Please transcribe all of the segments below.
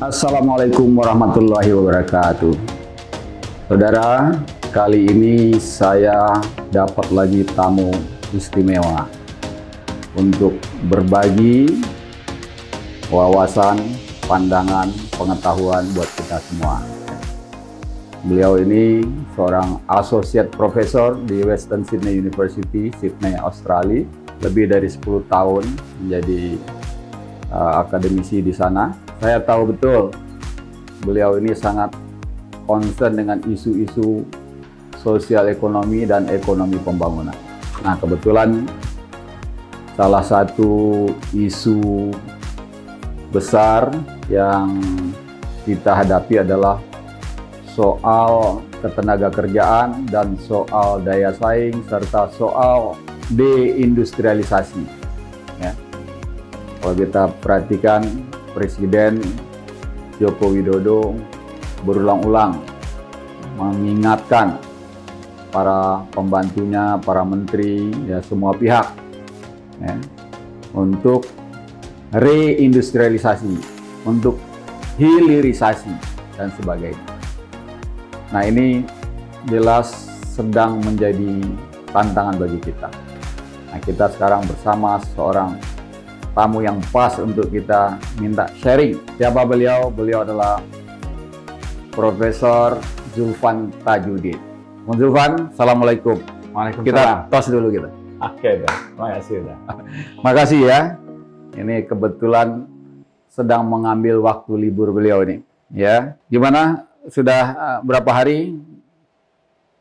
Assalamualaikum warahmatullahi wabarakatuh. Saudara, kali ini saya dapat lagi tamu istimewa untuk berbagi wawasan, pandangan, pengetahuan buat kita semua. Beliau ini seorang Associate Professor di Western Sydney University, Sydney, Australia. Lebih dari 10 tahun menjadi akademisi di sana. Saya tahu betul beliau ini sangat concern dengan isu-isu sosial ekonomi dan ekonomi pembangunan. Nah, kebetulan salah satu isu besar yang kita hadapi adalah soal ketenagakerjaan dan soal daya saing serta soal deindustrialisasi. Ya. Kalau kita perhatikan, Presiden Joko Widodo berulang-ulang mengingatkan para pembantunya, para menteri, ya semua pihak, ya, untuk reindustrialisasi, untuk hilirisasi dan sebagainya. Nah, ini jelas sedang menjadi tantangan bagi kita. Nah, kita sekarang bersama seorang tamu yang pas untuk kita minta sharing. Siapa beliau? Beliau adalah Profesor Zulfan Tajudin. Bung Zulfan, Assalamualaikum. Waalaikumsalam. Kita tos dulu kita. Oke, makasih udah. Makasih ya. Ini kebetulan sedang mengambil waktu libur beliau ini. Ya, gimana? Sudah berapa hari?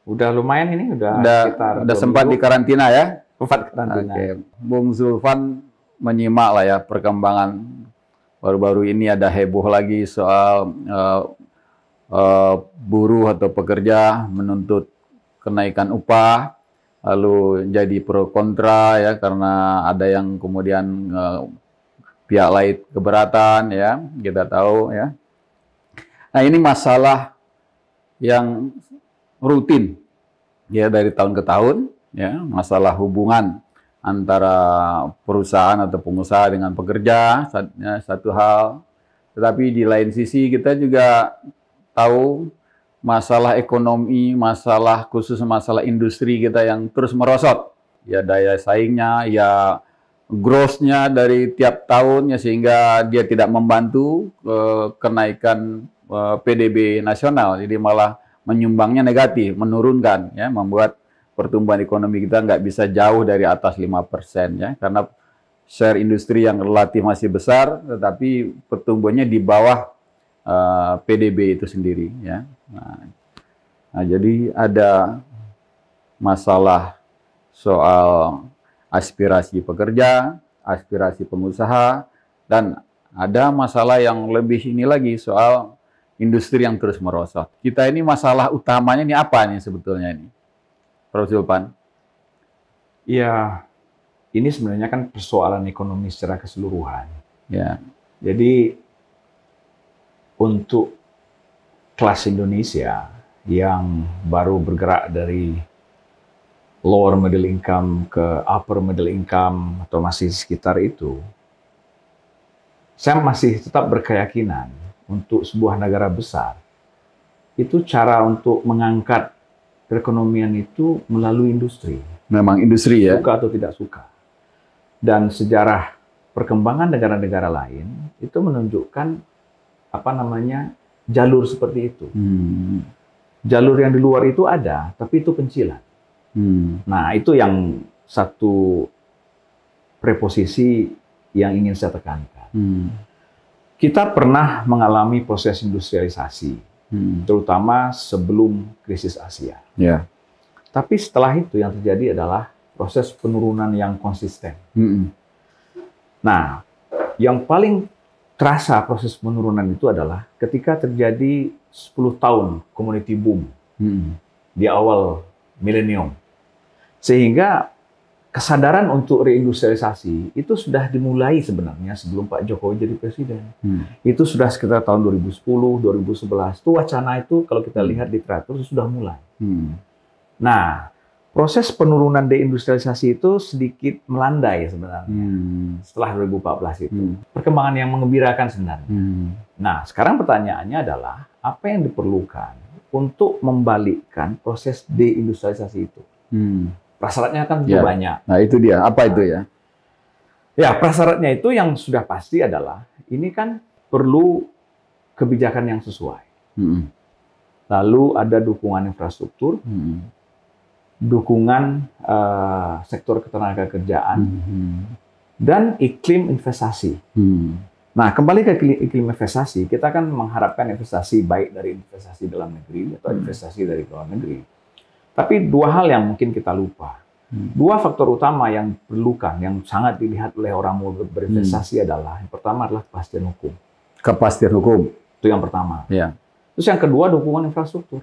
Udah lumayan ini, udah sekitar udah sempat di karantina ya? Sempat karantina. Oke. Bung Zulfan menyimak lah ya perkembangan baru-baru ini, ada heboh lagi soal buruh atau pekerja menuntut kenaikan upah, lalu jadi pro kontra ya, karena ada yang kemudian pihak lain keberatan ya, kita tahu ya. Nah, ini masalah yang rutin ya dari tahun ke tahun ya, masalah hubungan antara perusahaan atau pengusaha dengan pekerja, satu hal. Tetapi di lain sisi kita juga tahu masalah ekonomi, masalah khusus masalah industri kita yang terus merosot. Ya daya saingnya, ya growth-nya dari tiap tahun ya, sehingga dia tidak membantu kenaikan PDB nasional. Jadi malah menyumbangnya negatif, menurunkan ya, membuat pertumbuhan ekonomi kita nggak bisa jauh dari atas 5% ya, karena share industri yang relatif masih besar, tetapi pertumbuhannya di bawah PDB itu sendiri ya. Nah, jadi ada masalah soal aspirasi pekerja, aspirasi pengusaha, dan ada masalah yang lebih ini lagi soal industri yang terus merosot. Kita ini masalah utamanya ini apa nih sebetulnya ini, Prof. Zulfan? Iya, ini sebenarnya kan persoalan ekonomi secara keseluruhan. Ya. Jadi untuk kelas Indonesia yang baru bergerak dari lower middle income ke upper middle income atau masih sekitar itu, saya masih tetap berkeyakinan untuk sebuah negara besar itu cara untuk mengangkat perekonomian itu melalui industri. Memang industri ya. Suka atau tidak suka. Dan sejarah perkembangan negara-negara lain itu menunjukkan jalur seperti itu. Jalur yang di luar itu ada, tapi itu pencilan. Nah, itu yang satu preposisi yang ingin saya tekankan. Kita pernah mengalami proses industrialisasi, terutama sebelum krisis Asia. Ya. Tapi setelah itu yang terjadi adalah proses penurunan yang konsisten. Nah, yang paling terasa proses penurunan itu adalah ketika terjadi 10 tahun commodity boom di awal milenium. Sehingga kesadaran untuk reindustrialisasi itu sudah dimulai sebenarnya sebelum Pak Jokowi jadi presiden. Itu sudah sekitar tahun 2010, 2011. Itu wacana itu kalau kita lihat literatur sudah mulai. Nah, proses penurunan deindustrialisasi itu sedikit melandai sebenarnya setelah 2014 itu. Perkembangan yang mengembirakan sebenarnya. Nah, sekarang pertanyaannya adalah apa yang diperlukan untuk membalikkan proses deindustrialisasi itu? Prasyaratnya kan Ya. banyak. Nah, itu dia. Apa itu ya? Ya, prasyaratnya itu yang sudah pasti adalah ini kan perlu kebijakan yang sesuai. Lalu ada dukungan infrastruktur, dukungan sektor ketenagakerjaan, dan iklim investasi. Nah, kembali ke iklim investasi, kita kan mengharapkan investasi baik dari investasi dalam negeri atau investasi dari luar negeri. Tapi dua hal yang mungkin kita lupa. Dua faktor utama yang diperlukan, yang sangat dilihat oleh orang mau berinvestasi adalah, yang pertama adalah kepastian hukum. Kepastian hukum. Itu yang pertama. Ya. Terus yang kedua, dukungan infrastruktur.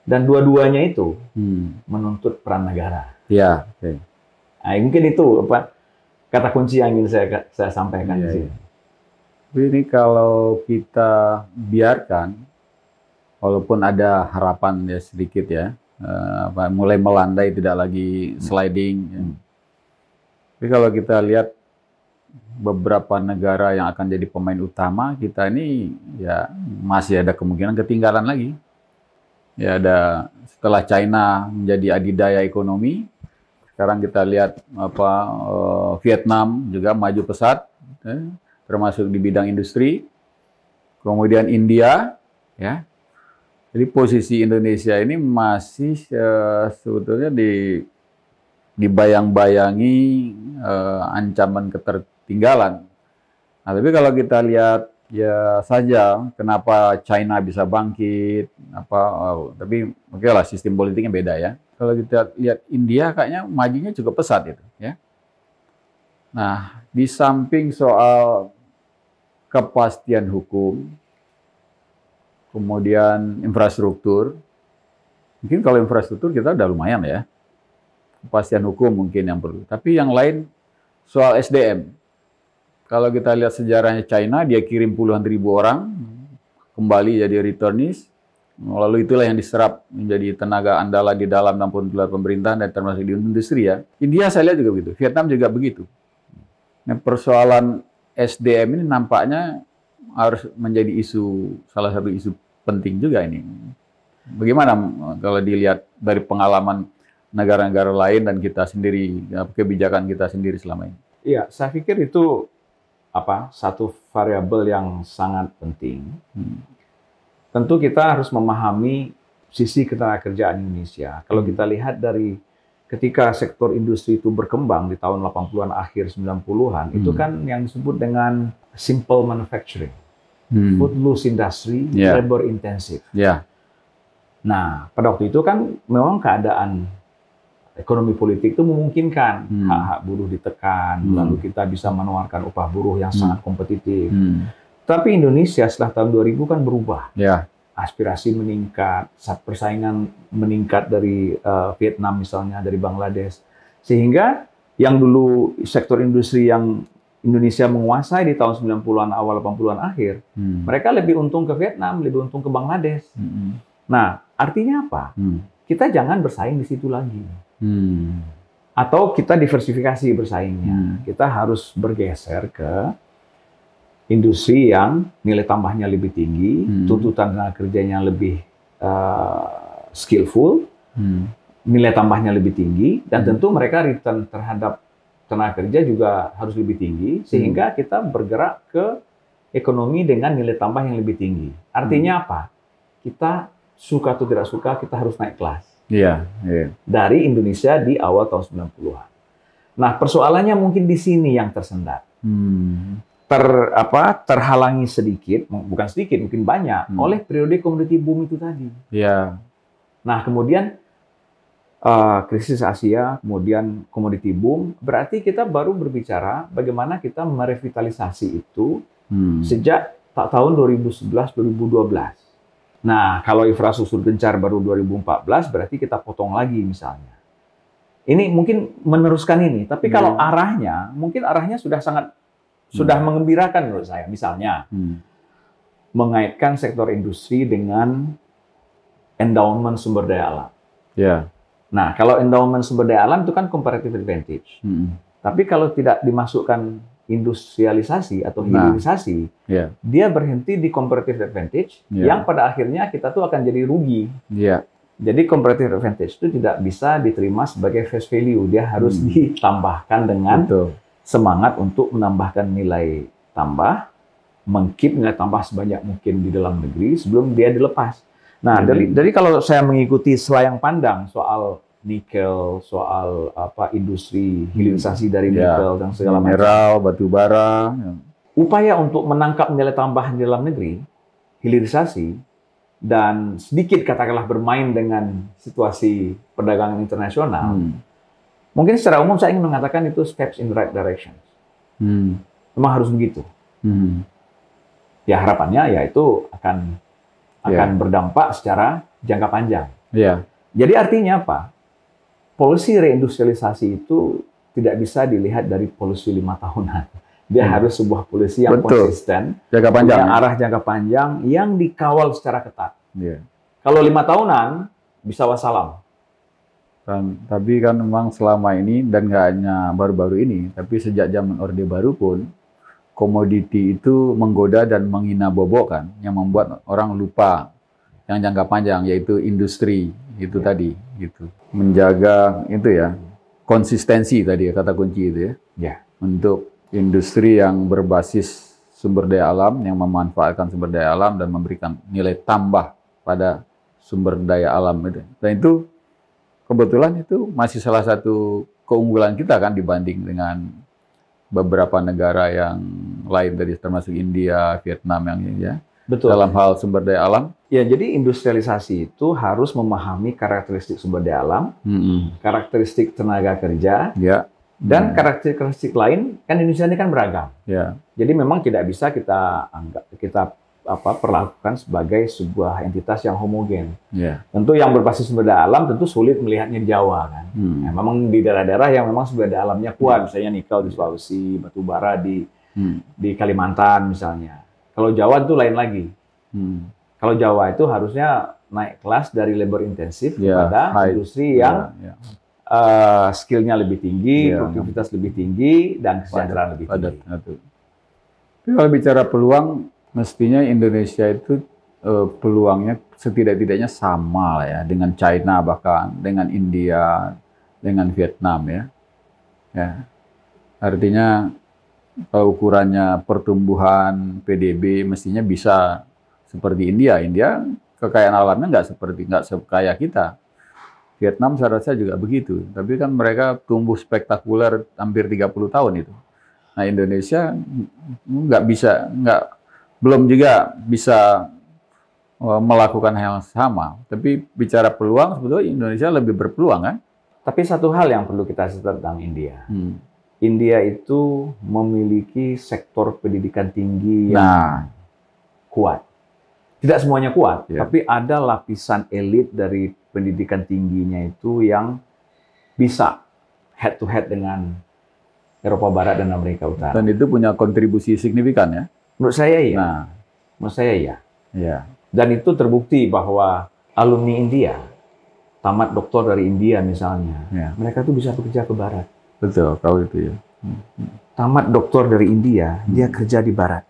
Dan dua-duanya itu menuntut peran negara. Ya. Okay. Nah, mungkin itu apa kata kunci yang ingin saya sampaikan di sini. Tapi ini kalau kita biarkan, walaupun ada harapan ya sedikit ya, mulai melandai, tidak lagi sliding. Ya. Tapi kalau kita lihat beberapa negara yang akan jadi pemain utama, kita ini ya masih ada kemungkinan ketinggalan lagi. Ya, ada setelah China menjadi adidaya ekonomi, sekarang kita lihat Vietnam juga maju pesat, termasuk di bidang industri. Kemudian India, ya. Jadi posisi Indonesia ini masih sebetulnya dibayang-bayangi ancaman ketertinggalan. Nah, tapi kalau kita lihat ya saja kenapa China bisa bangkit, tapi oke lah sistem politiknya beda ya. Kalau kita lihat India kayaknya majunya cukup pesat itu, ya. Nah, di samping soal kepastian hukum, kemudian infrastruktur, mungkin kalau infrastruktur kita udah lumayan ya. Kepastian hukum mungkin yang perlu. Tapi yang lain soal SDM. Kalau kita lihat sejarahnya China, dia kirim puluhan ribu orang kembali jadi returnees. Lalu itulah yang diserap menjadi tenaga andalan di dalam maupun luar pemerintahan dan termasuk di industri ya. India saya lihat juga begitu, Vietnam juga begitu. Nah, persoalan SDM ini nampaknya harus menjadi salah satu isu penting juga ini. Bagaimana kalau dilihat dari pengalaman negara-negara lain dan kita sendiri, kebijakan kita sendiri selama ini? Iya, saya pikir itu satu variabel yang sangat penting. Tentu kita harus memahami sisi ketenagakerjaan Indonesia. Kalau kita lihat dari ketika sektor industri itu berkembang di tahun 80-an akhir 90-an, itu kan yang disebut dengan simple manufacturing, footloose industry, labor intensive. Nah, pada waktu itu kan memang keadaan ekonomi politik itu memungkinkan hak-hak buruh ditekan, lalu kita bisa menawarkan upah buruh yang sangat kompetitif. Tapi Indonesia setelah tahun 2000 kan berubah. Aspirasi meningkat, persaingan meningkat dari Vietnam misalnya, dari Bangladesh. Sehingga yang dulu sektor industri yang Indonesia menguasai di tahun 90-an awal 80-an akhir, mereka lebih untung ke Vietnam, lebih untung ke Bangladesh. Nah, artinya apa? Kita jangan bersaing di situ lagi. Atau kita diversifikasi bersaingnya. Kita harus bergeser ke industri yang nilai tambahnya lebih tinggi, tuntutan tenaga kerjanya lebih skillful, nilai tambahnya lebih tinggi, dan tentu mereka return terhadap tenaga kerja juga harus lebih tinggi, sehingga kita bergerak ke ekonomi dengan nilai tambah yang lebih tinggi. Artinya apa? Kita suka atau tidak suka, kita harus naik kelas. Dari Indonesia di awal tahun 90-an. Nah, persoalannya mungkin di sini yang tersendat. Terhalangi sedikit, bukan sedikit, mungkin banyak, oleh periode commodity boom itu tadi. Nah, kemudian krisis Asia, kemudian commodity boom, berarti kita baru berbicara bagaimana kita merevitalisasi itu sejak tahun 2011-2012. Nah, kalau infrastruktur gencar baru 2014, berarti kita potong lagi misalnya. Ini mungkin meneruskan ini, tapi kalau arahnya, mungkin arahnya sudah mengembirakan menurut saya. Misalnya, mengaitkan sektor industri dengan endowment sumber daya alam. Nah, kalau endowment sumber daya alam itu kan comparative advantage. Tapi kalau tidak dimasukkan industrialisasi atau hilirisasi, dia berhenti di comparative advantage, yang pada akhirnya kita tuh akan jadi rugi. Jadi comparative advantage itu tidak bisa diterima sebagai face value, dia harus ditambahkan dengan semangat untuk menambahkan nilai tambah, mengkeep nilai tambah sebanyak mungkin di dalam negeri sebelum dia dilepas. Nah, dari kalau saya mengikuti selayang pandang soal nikel, soal industri hilirisasi dari nikel dan segala macam, mineral, batu bara, upaya untuk menangkap nilai tambah di dalam negeri, hilirisasi, dan sedikit katakanlah bermain dengan situasi perdagangan internasional, mungkin secara umum saya ingin mengatakan itu steps in the right direction. Memang harus begitu. Ya harapannya ya itu akan berdampak secara jangka panjang. Jadi artinya apa? Polisi reindustrialisasi itu tidak bisa dilihat dari polisi 5 tahunan. Dia harus sebuah polisi yang konsisten, jangka panjang, punya arah jangka panjang yang dikawal secara ketat. Kalau 5 tahunan bisa wassalam. Tapi kan memang selama ini, dan nggak hanya baru-baru ini, tapi sejak zaman Orde Baru pun, komoditi itu menggoda dan menghina bobok kan, yang membuat orang lupa yang jangka panjang, yaitu industri itu tadi, gitu. Menjaga itu ya, konsistensi tadi kata kunci itu ya. Untuk industri yang berbasis sumber daya alam, yang memanfaatkan sumber daya alam dan memberikan nilai tambah pada sumber daya alam itu. Dan itu kebetulan itu masih salah satu keunggulan kita kan dibanding dengan beberapa negara yang lain tadi, termasuk India, Vietnam yang ya. Betul. Dalam hal sumber daya alam. Ya, jadi industrialisasi itu harus memahami karakteristik sumber daya alam, karakteristik tenaga kerja, dan karakteristik lain. Kan Indonesia ini kan beragam. Jadi memang tidak bisa kita perlakukan sebagai sebuah entitas yang homogen. Tentu yang berbasis sumber daya alam tentu sulit melihatnya di Jawa kan. Nah, memang di daerah-daerah yang memang sumber daya alamnya kuat, misalnya nikel di Sulawesi, batu bara di Kalimantan misalnya. Kalau Jawa itu lain lagi. Kalau Jawa itu harusnya naik kelas dari labor intensif kepada industri yang skillnya lebih tinggi, produktivitas lebih tinggi, dan kesejahteraan lebih tinggi. Tapi kalau bicara peluang, mestinya Indonesia itu peluangnya setidak-tidaknya sama lah ya, dengan China, bahkan dengan India, dengan Vietnam ya. Artinya kalau ukurannya pertumbuhan PDB mestinya bisa seperti India. India kekayaan alamnya nggak sekaya kita. Vietnam saya rasa juga begitu. Tapi kan mereka tumbuh spektakuler hampir 30 tahun itu. Nah, Indonesia belum juga bisa melakukan hal yang sama. Tapi bicara peluang, sebetulnya Indonesia lebih berpeluang kan? Tapi satu hal yang perlu kita cerita tentang India. India itu memiliki sektor pendidikan tinggi yang kuat. Tidak semuanya kuat, tapi ada lapisan elit dari pendidikan tingginya itu yang bisa head to head dengan Eropa Barat dan Amerika Utara. Dan itu punya kontribusi signifikan ya? Menurut saya iya. Menurut saya iya. Dan itu terbukti bahwa alumni India, tamat doktor dari India misalnya, mereka tuh bisa bekerja ke Barat. Betul, kalau itu ya. Tamat doktor dari India, dia kerja di Barat.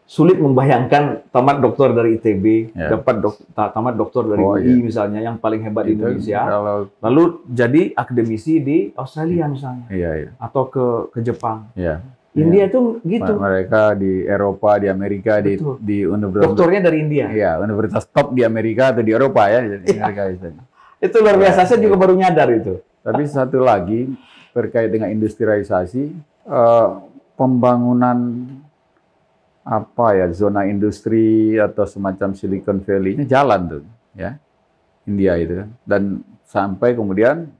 Sulit membayangkan tamat doktor dari ITB, tamat doktor dari UI misalnya, yang paling hebat di Indonesia, lalu jadi akademisi di Australia misalnya, atau ke Jepang. India itu gitu. Mereka di Eropa, di Amerika, di universitas. Doktornya dari India. Universitas top di Amerika atau di Eropa ya. Itu luar biasa, saya juga baru nyadar itu. Tapi satu lagi terkait dengan industrialisasi, pembangunan zona industri atau semacam Silicon Valley ini jalan tuh ya, India itu kan, dan sampai kemudian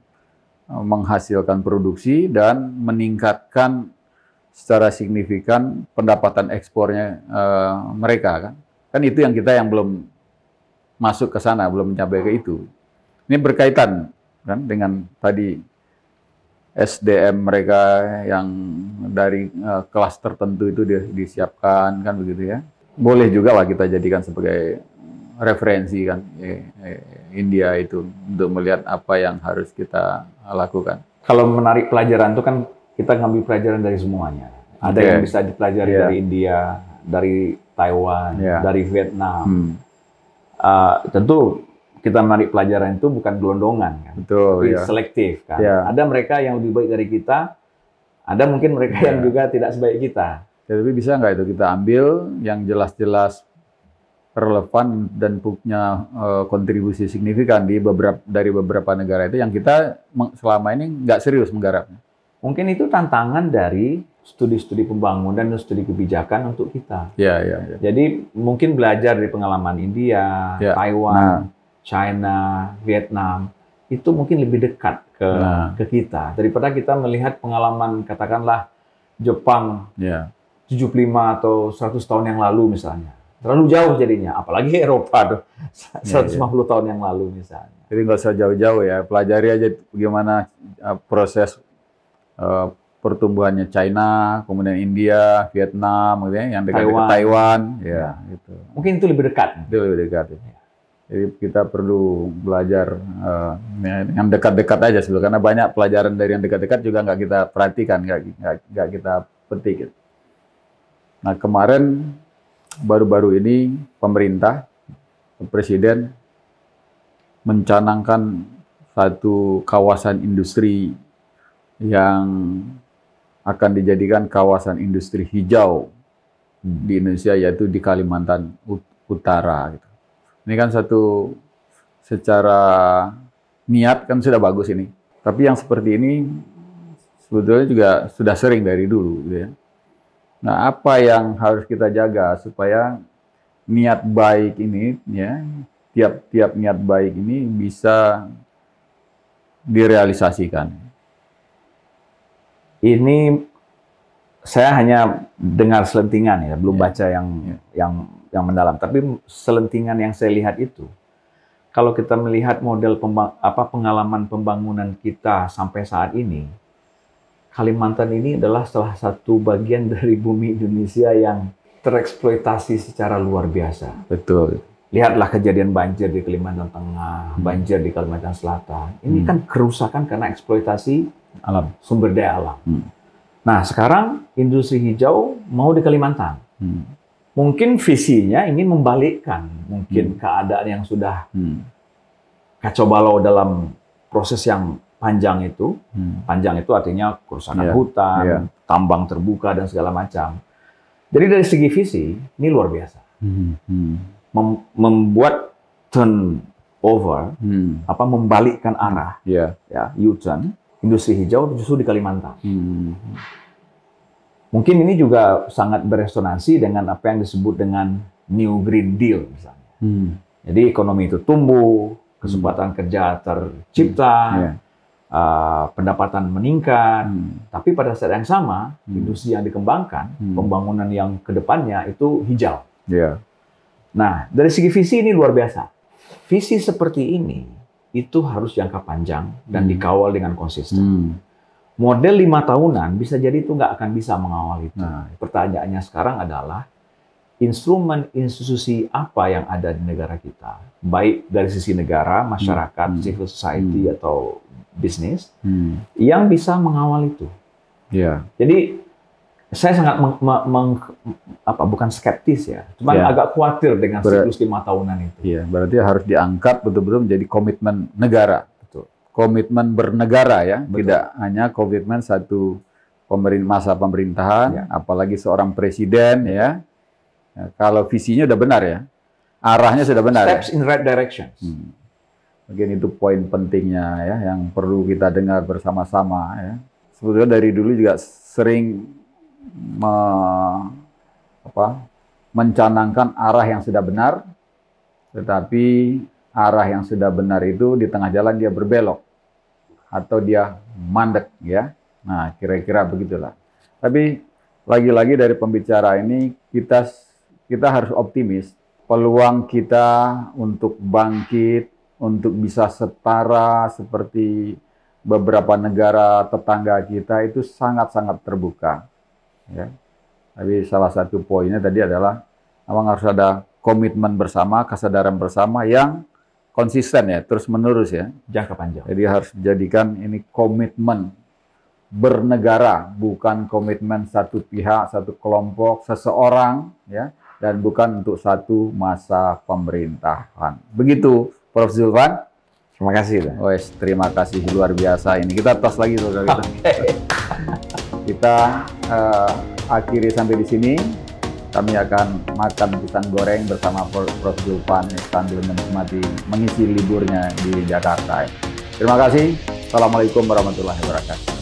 menghasilkan produksi dan meningkatkan secara signifikan pendapatan ekspornya mereka kan itu yang kita yang belum masuk ke sana, belum mencapai ke itu. Ini berkaitan kan dengan tadi SDM mereka yang dari kelas tertentu itu disiapkan kan begitu ya. Boleh juga lah kita jadikan sebagai referensi kan India itu untuk melihat apa yang harus kita lakukan. Kalau menarik pelajaran itu kan kita ngambil pelajaran dari semuanya. Ada yang bisa dipelajari dari India, dari Taiwan, dari Vietnam. Tentu kita menarik pelajaran itu bukan gelondongan kan, tapi selektif kan. Ada mereka yang lebih baik dari kita, ada mungkin mereka yang juga tidak sebaik kita. Tapi bisa nggak itu kita ambil yang jelas-jelas relevan dan punya kontribusi signifikan dari beberapa negara itu yang kita selama ini nggak serius menggarapnya. Mungkin itu tantangan dari studi-studi pembangunan dan studi kebijakan untuk kita. Jadi mungkin belajar dari pengalaman India, Taiwan, China, Vietnam, itu mungkin lebih dekat ke kita daripada kita melihat pengalaman katakanlah Jepang 75 atau 100 tahun yang lalu misalnya. Terlalu jauh jadinya, apalagi Eropa tuh 150 tahun yang lalu misalnya. Jadi nggak usah jauh-jauh ya, pelajari aja bagaimana proses pertumbuhannya China, kemudian India, Vietnam, gitu ya, yang dekat Taiwan, gitu. Mungkin itu lebih dekat. Itu lebih dekat. Jadi kita perlu belajar yang dekat-dekat aja sebetulnya, karena banyak pelajaran dari yang dekat-dekat juga nggak kita perhatikan, nggak kita petik. Nah kemarin baru-baru ini pemerintah, Presiden mencanangkan satu kawasan industri yang akan dijadikan kawasan industri hijau di Indonesia, yaitu di Kalimantan Utara. Gitu. Ini kan satu secara niat kan sudah bagus ini, tapi yang seperti ini sebetulnya juga sudah sering dari dulu, gitu ya. Nah, apa yang harus kita jaga supaya niat baik ini, ya, tiap niat baik ini bisa direalisasikan. Ini saya hanya dengar selentingan ya, belum baca yang mendalam. Tapi selentingan yang saya lihat itu, kalau kita melihat model pengalaman pembangunan kita sampai saat ini, Kalimantan ini adalah salah satu bagian dari bumi Indonesia yang tereksploitasi secara luar biasa. Betul. Lihatlah kejadian banjir di Kalimantan Tengah, banjir di Kalimantan Selatan. Ini kan kerusakan karena eksploitasi alam, sumber daya alam. Nah, sekarang industri hijau mau di Kalimantan. Mungkin visinya ingin membalikkan mungkin keadaan yang sudah kacau balau dalam proses yang panjang itu. Panjang itu artinya kerusakan hutan, tambang terbuka, dan segala macam. Jadi dari segi visi, ini luar biasa. Membuat turnover, membalikkan arah, U-turn, industri hijau justru di Kalimantan. Mungkin ini juga sangat beresonansi dengan apa yang disebut dengan New Green Deal misalnya. Jadi ekonomi itu tumbuh, kesempatan kerja tercipta, pendapatan meningkat, tapi pada saat yang sama industri yang dikembangkan, pembangunan yang kedepannya itu hijau. Nah, dari segi visi ini luar biasa. Visi seperti ini itu harus jangka panjang dan dikawal dengan konsisten. Model 5 tahunan bisa jadi itu nggak akan bisa mengawal itu. Nah, pertanyaannya sekarang adalah instrumen institusi apa yang ada di negara kita, baik dari sisi negara, masyarakat, civil society atau bisnis, yang bisa mengawal itu. Jadi saya sangat bukan skeptis ya, cuma agak khawatir dengan siklus 5 tahunan itu. Berarti harus diangkat betul-betul menjadi komitmen negara, komitmen bernegara ya, tidak hanya komitmen satu masa pemerintahan, apalagi seorang presiden ya. Kalau visinya udah benar ya, arahnya sudah benar. Steps in right direction. Mungkin itu poin pentingnya ya, yang perlu kita dengar bersama-sama ya. Sebetulnya dari dulu juga sering mencanangkan arah yang sudah benar, tetapi arah yang sudah benar itu di tengah jalan dia berbelok atau dia mandek ya. Nah, kira-kira begitulah. Tapi lagi-lagi dari pembicara ini kita harus optimis. Peluang kita untuk bangkit, untuk bisa setara seperti beberapa negara tetangga kita itu sangat-sangat terbuka. Ya. Tapi salah satu poinnya tadi adalah memang harus ada komitmen bersama, kesadaran bersama yang konsisten ya, terus-menerus ya. Jangka panjang. Jadi harus dijadikan ini komitmen bernegara, bukan komitmen satu pihak, satu kelompok, seseorang ya, dan bukan untuk satu masa pemerintahan. Begitu, Prof. Zulfan. Terima kasih. Wes, terima kasih luar biasa ini. Kita tos lagi saudara kita. Kita akhiri sampai di sini. Kami akan makan pisang goreng bersama Prof. Zulfan sambil menikmati mengisi liburnya di Jakarta. Terima kasih. Assalamualaikum warahmatullahi wabarakatuh.